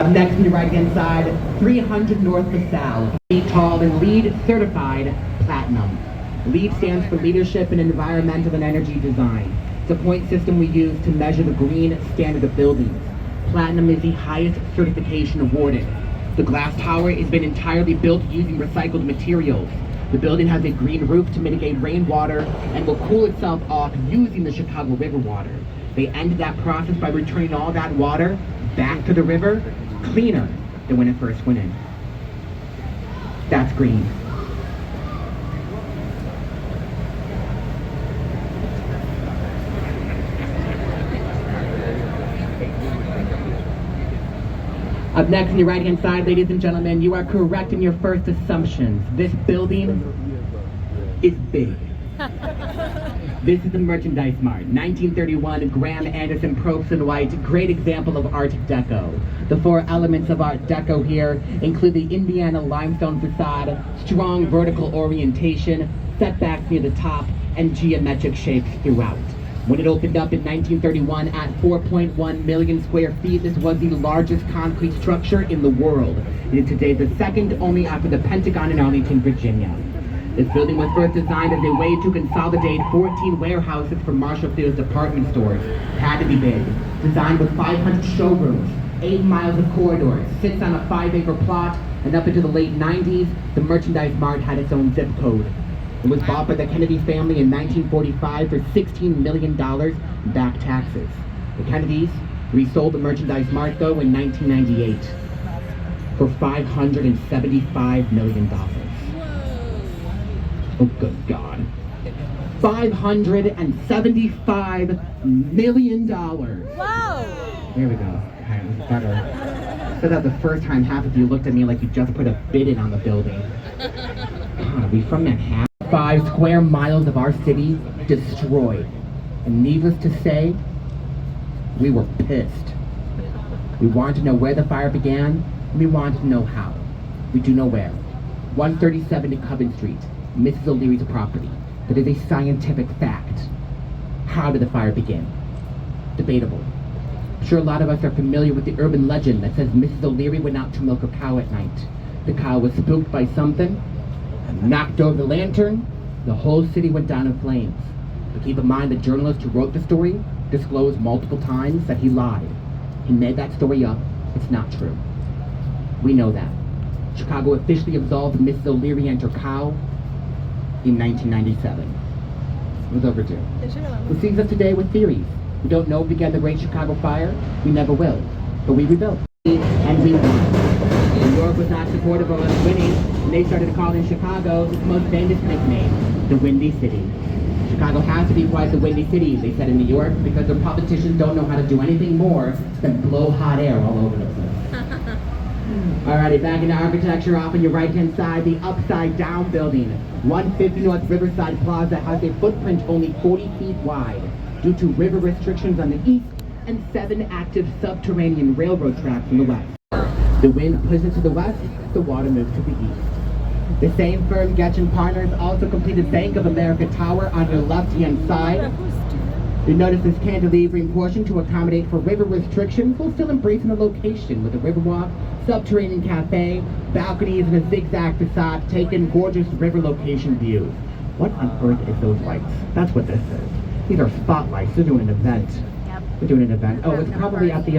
Up next on your right-hand side, 300 North LaSalle, tall and LEED certified platinum. LEED stands for Leadership in Environmental and Energy Design. It's a point system we use to measure the green standard of buildings. Platinum is the highest certification awarded. The glass tower has been entirely built using recycled materials. The building has a green roof to mitigate rainwater and will cool itself off using the Chicago River water. They ended that process by returning all that water back to the river, cleaner than when it first went in. That's green. Up next on your right-hand side, ladies and gentlemen, you are correct in your first assumptions. This building is big. This is the Merchandise Mart, 1931, Graham Anderson, Probst and White, great example of Art Deco. The four elements of Art Deco here include the Indiana limestone facade, strong vertical orientation, setbacks near the top, and geometric shapes throughout. When it opened up in 1931 at 4.1 million square feet, this was the largest concrete structure in the world. It is today the second only after the Pentagon in Arlington, Virginia. This building was first designed as a way to consolidate 14 warehouses for Marshall Field's department stores. It had to be big. Designed with 500 showrooms, 8 miles of corridors, sits on a 5-acre plot, and up into the late 90s, the Merchandise Mart had its own zip code. It was bought by the Kennedy family in 1945 for $16 million back taxes. The Kennedys resold the Merchandise Mart, though, in 1998 for $575 million. Oh, good God. $575 million. Whoa! There we go. Okay, it was better. So that the first time half of you looked at me like you just put a bid in on the building. God, are we from Manhattan? 5 square miles of our city destroyed. And needless to say, we were pissed. We wanted to know where the fire began, and we wanted to know how. We do know where. 137 to Coven Street, Mrs. O'Leary's property. That is a scientific fact. How did the fire begin? Debatable. I'm sure a lot of us are familiar with the urban legend that says Mrs. O'Leary went out to milk a cow at night. The cow was spooked by something, and knocked over the lantern. The whole city went down in flames. But keep in mind, the journalist who wrote the story disclosed multiple times that he lied. He made that story up. It's not true. We know that. Chicago officially absolved Mrs. O'Leary and her cow in 1997. It was overdue. Who sees us today with theories? We don't know who began the Great Chicago Fire. We never will. But we rebuilt. And we won. New York was not supportive of us winning, and they started calling Chicago its most famous nickname, the Windy City. Chicago has to be quite the Windy City, they said in New York, because their politicians don't know how to do anything more than blow hot air all over the place. Alrighty, back into architecture. Off on your right-hand side, the Upside Down building. 150 North Riverside Plaza has a footprint only 40 feet wide due to river restrictions on the east and 7 active subterranean railroad tracks in the west. The wind pushes to the west, the water moves to the east. The same firm, Getch & Partners, also completed Bank of America Tower on your left-hand side. You notice this cantilevering portion to accommodate for river restrictions while still embracing the location with a riverwalk, subterranean cafe, balconies, and a zigzag facade taking gorgeous river location views. What on earth is those lights? That's what this is. These are spotlights. They're doing an event. Yep. They're doing an event. Oh, it's probably at the